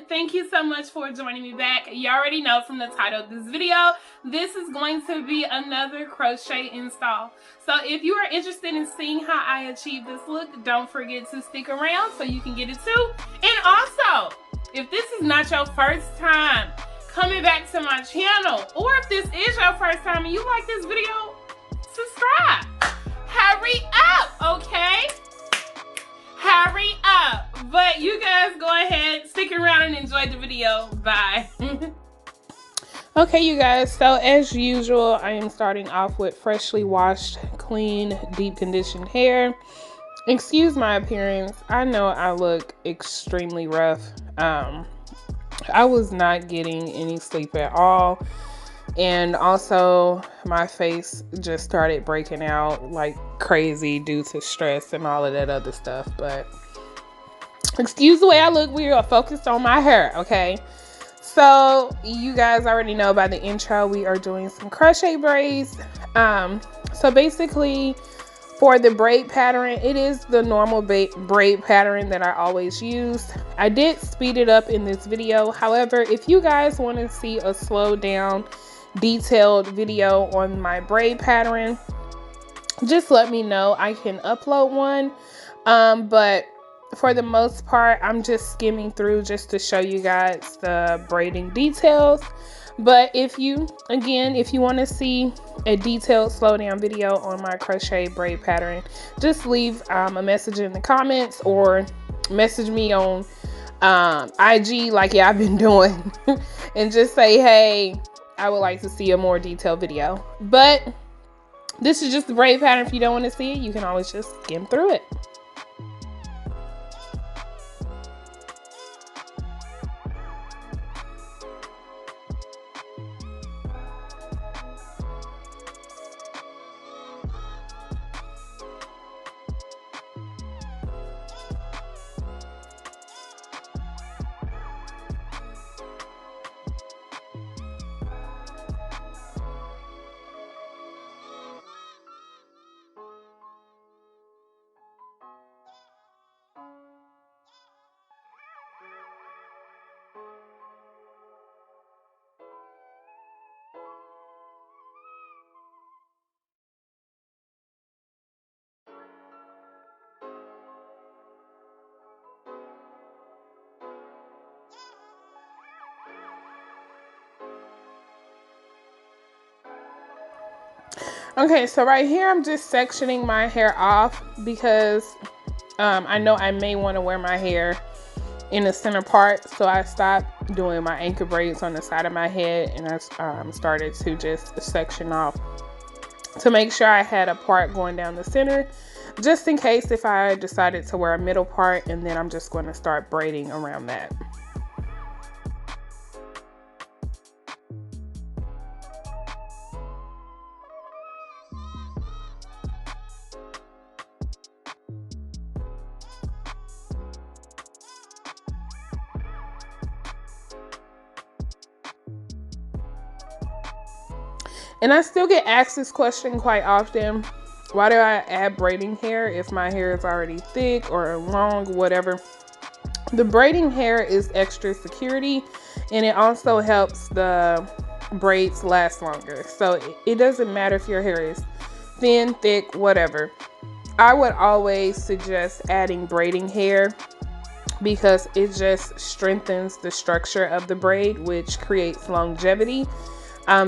thank you so much for joining me back. You already know from the title of this video, this is going to be another crochet install. So if you are interested in seeing how I achieve this look, don't forget to stick around so you can get it too. And also, if this is not your first time coming back to my channel, or if this is your first time and you like this video, subscribe. Hurry up, okay? Hurry up. But you guys go ahead, stick around and enjoy the video. Bye. Okay, you guys, so as usual, I am starting off with freshly washed, clean, deep conditioned hair. Excuse my appearance. I know I look extremely rough. I was not getting any sleep at all. And also my face just started breaking out like crazy due to stress and all of that other stuff. But excuse the way I look, we are focused on my hair, okay? So you guys already know by the intro, we are doing some crochet braids. So basically for the braid pattern, it is the normal braid pattern that I always use. I did speed it up in this video. However, if you guys want to see a slowed down detailed video on my braid pattern, just let me know. I can upload one, but for the most part, I'm just skimming through just to show you guys the braiding details. But if you want to see a detailed slow down video on my crochet braid pattern, just leave a message in the comments or message me on IG like I've been doing and just say, hey, I would like to see a more detailed video. But this is just the braid pattern. If you don't want to see it, you can always just skim through it. Okay, so right here I'm just sectioning my hair off because I know I may want to wear my hair in the center part, so I stopped doing my anchor braids on the side of my head and I started to just section off to make sure I had a part going down the center, just in case if I decided to wear a middle part, and then I'm just going to start braiding around that. And I still get asked this question quite often. Why do I add braiding hair if my hair is already thick or long, whatever? The braiding hair is extra security, and it also helps the braids last longer. So it doesn't matter if your hair is thin, thick, whatever. I would always suggest adding braiding hair because it just strengthens the structure of the braid, which creates longevity.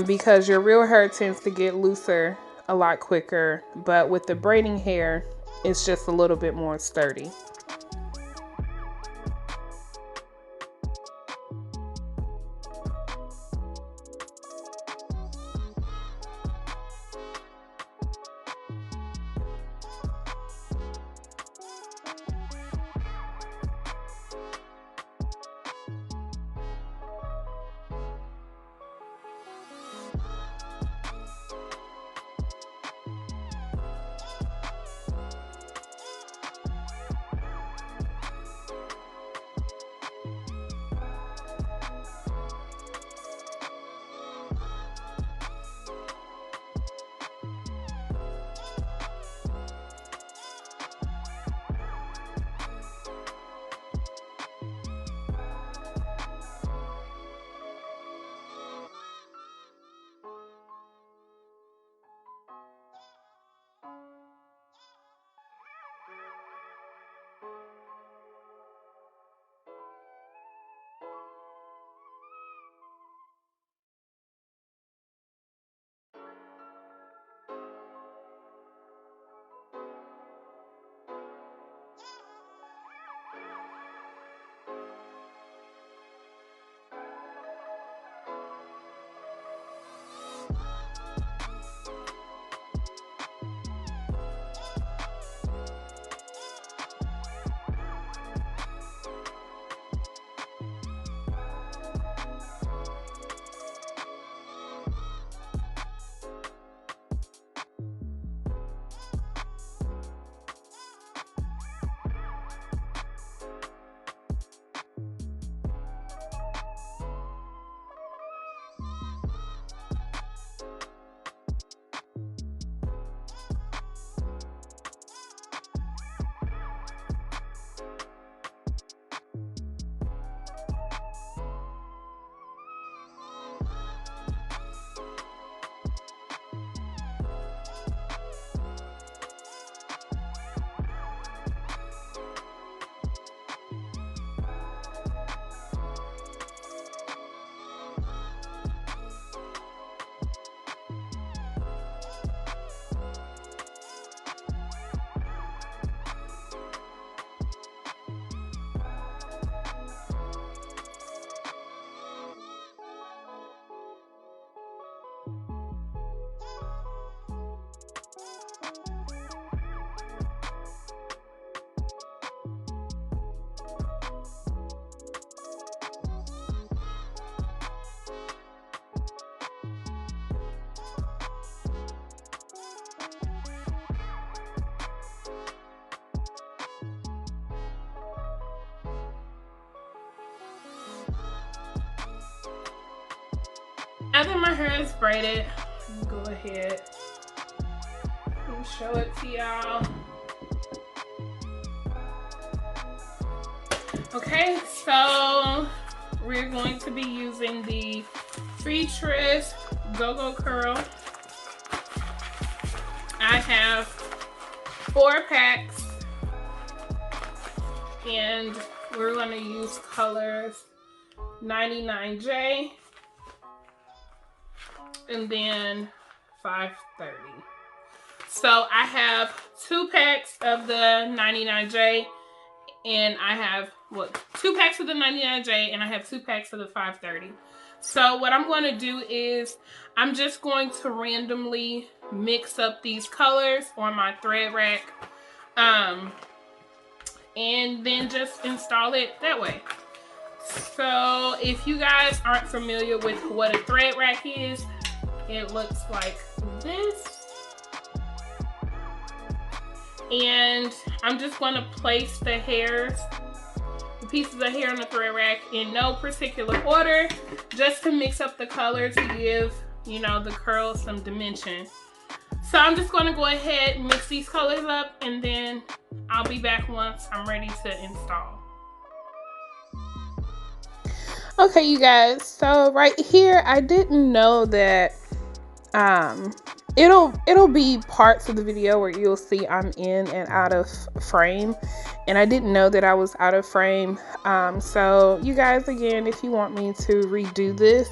Because your real hair tends to get looser a lot quicker, but with the braiding hair, it's just a little bit more sturdy. my hair is braided, go ahead and show it to y'all. Okay, so we're going to be using the Freetress Gogo curl. I have 4 packs, and we're going to use colors 99J and then 530. So I have 2 packs of the 99J, and I have 2 packs of the 99J, and I have 2 packs of the 530. So what I'm going to do is I'm just going to randomly mix up these colors on my thread rack, and then just install it that way. So if you guys aren't familiar with what a thread rack is, it looks like this. And I'm just going to place the hairs, the pieces of hair on the thread rack in no particular order, just to mix up the color to give, you know, the curl some dimension. So I'm just going to go ahead and mix these colors up, and then I'll be back once I'm ready to install. Okay, you guys, so right here, I didn't know that it'll be parts of the video where you'll see I'm in and out of frame, and I didn't know that I was out of frame. So you guys, again, if you want me to redo this,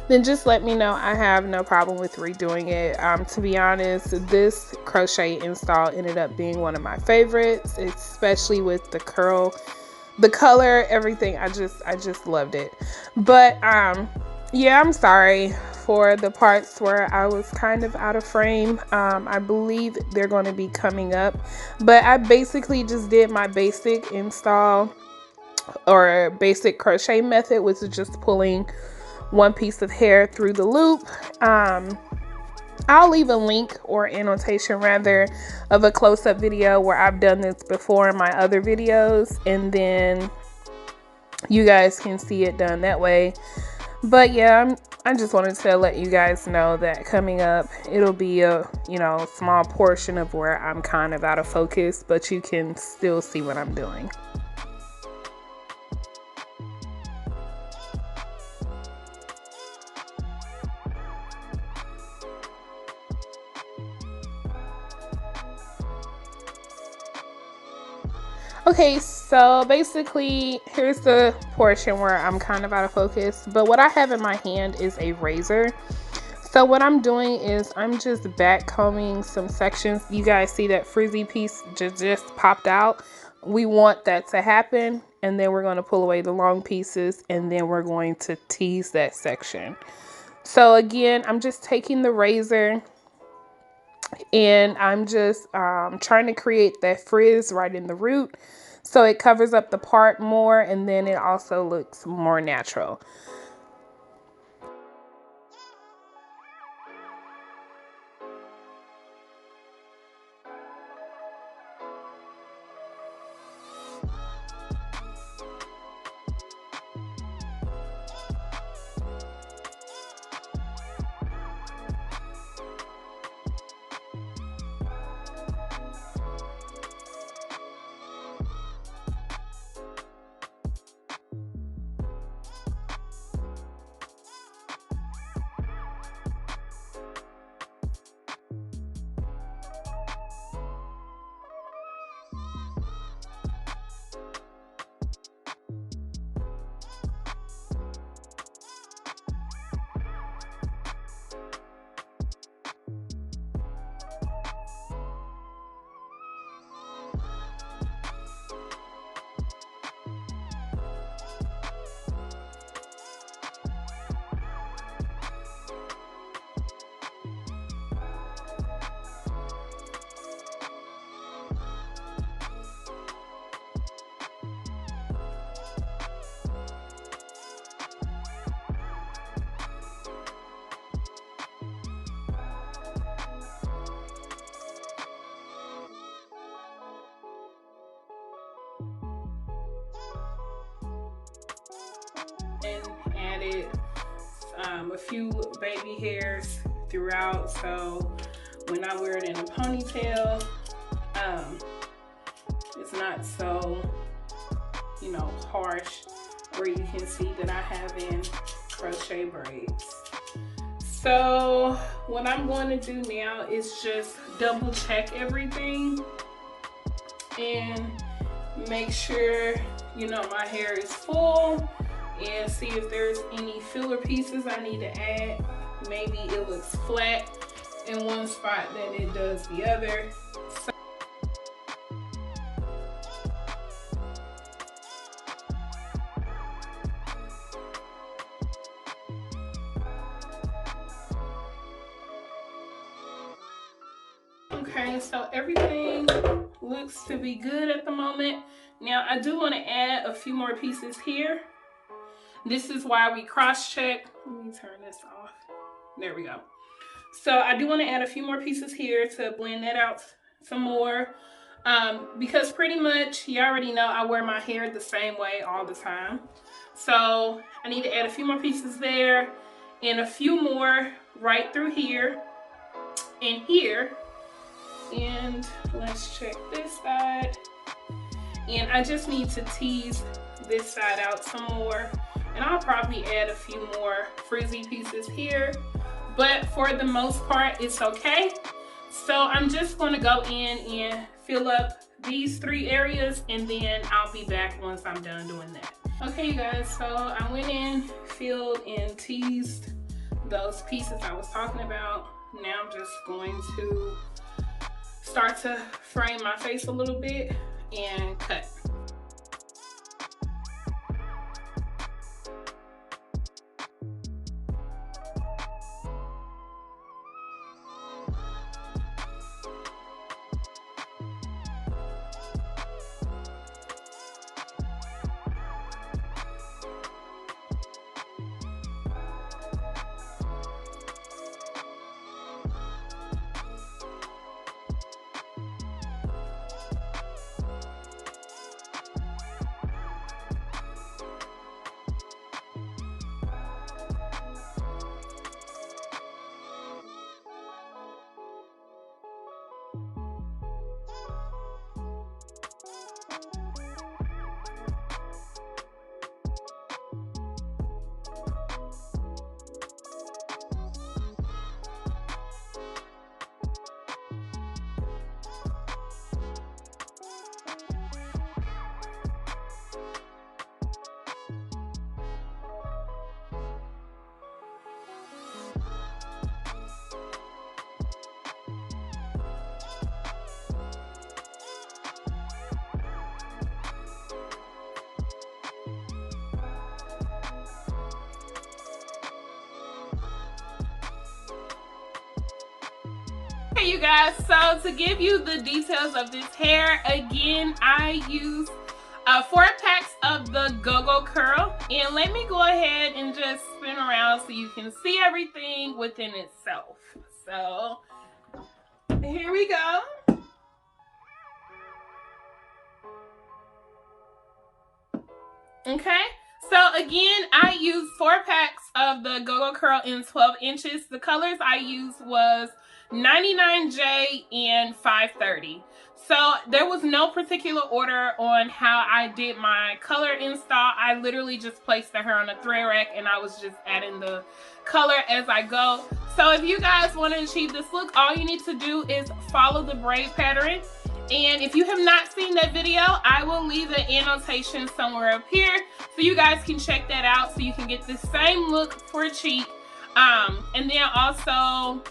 then just let me know. I have no problem with redoing it. To be honest, this crochet install ended up being one of my favorites, especially with the curl, the color, everything. I just loved it. But yeah, I'm sorry for the parts where I was kind of out of frame. I believe they're going to be coming up, but I basically just did my basic install or basic crochet method, which is just pulling one piece of hair through the loop. I'll leave a link or annotation rather of a close-up video where I've done this before in my other videos, and then you guys can see it done that way. But yeah, I just wanted to let you guys know that coming up, it'll be a, you know, small portion of where I'm kind of out of focus, but you can still see what I'm doing. Okay, so basically here's the portion where I'm kind of out of focus, but what I have in my hand is a razor. So what I'm doing is I'm just back combing some sections. You guys see that frizzy piece just popped out? We want that to happen, and then we're going to pull away the long pieces, and then we're going to tease that section. So again, I'm just taking the razor, and I'm just trying to create that frizz right in the root, so it covers up the part more, and then it also looks more natural. And added a few baby hairs throughout, so when I wear it in a ponytail, it's not so, you know, harsh, where you can see that I have in crochet braids. So what I'm going to do now is just double check everything and make sure, you know, my hair is full, and see if there's any filler pieces I need to add. Maybe it looks flat in one spot than it does the other. So okay, so everything looks to be good at the moment. Now I do want to add a few more pieces here. This is why we cross-check. Let me turn this off. There we go. So I do want to add a few more pieces here to blend that out some more. Because pretty much, you already know I wear my hair the same way all the time. So I need to add a few more pieces there and a few more right through here and here. And let's check this side. And I just need to tease this side out some more. And I'll probably add a few more frizzy pieces here. But for the most part, it's okay. So I'm just going to go in and fill up these 3 areas, and then I'll be back once I'm done doing that. Okay, you guys, so I went in, filled, and teased those pieces I was talking about. Now I'm just going to start to frame my face a little bit and cut. Okay, you guys, so to give you the details of this hair, again, I use 4 packs of the Gogo curl, and let me go ahead and just spin around so you can see everything within itself. So here we go. Okay, so again, I used 4 packs of the Gogo curl in 12 inches. The colors I used was 99J and 530. So there was no particular order on how I did my color install. I literally just placed the hair on a thread rack and I was just adding the color as I go. So if you guys want to achieve this look, all you need to do is follow the braid pattern. And if you have not seen that video, I will leave an annotation somewhere up here so you guys can check that out so you can get the same look for cheek. And then also,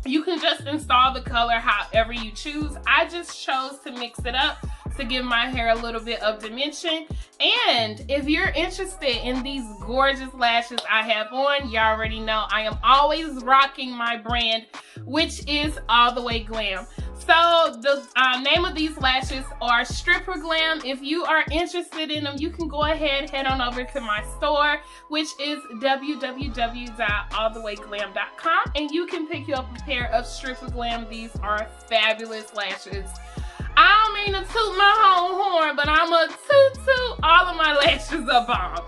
you can just install the color however you choose. I just chose to mix it up to give my hair a little bit of dimension. And if you're interested in these gorgeous lashes I have on, you already know I am always rocking my brand, which is All The Way Glam. So the name of these lashes are Stripper Glam. If you are interested in them, you can go ahead, head on over to my store, which is www.allthewayglam.com, and you can pick you up a pair of Stripper Glam. These are fabulous lashes. mean to toot my own horn, but I'm a toot all of my lashes are bomb.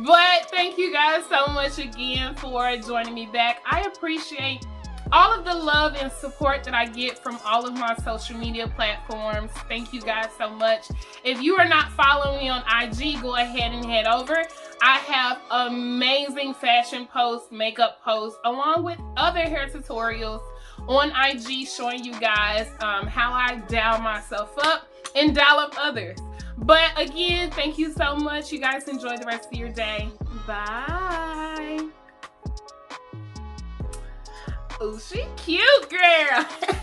But thank you guys so much again for joining me back. I appreciate all of the love and support that I get from all of my social media platforms. Thank you guys so much. If you are not following me on IG, go ahead and head over. I have amazing fashion posts, makeup posts, along with other hair tutorials on IG showing you guys how I doll myself up and doll up others. But again, thank you so much. You guys enjoy the rest of your day. Bye. Oh, she cute, girl.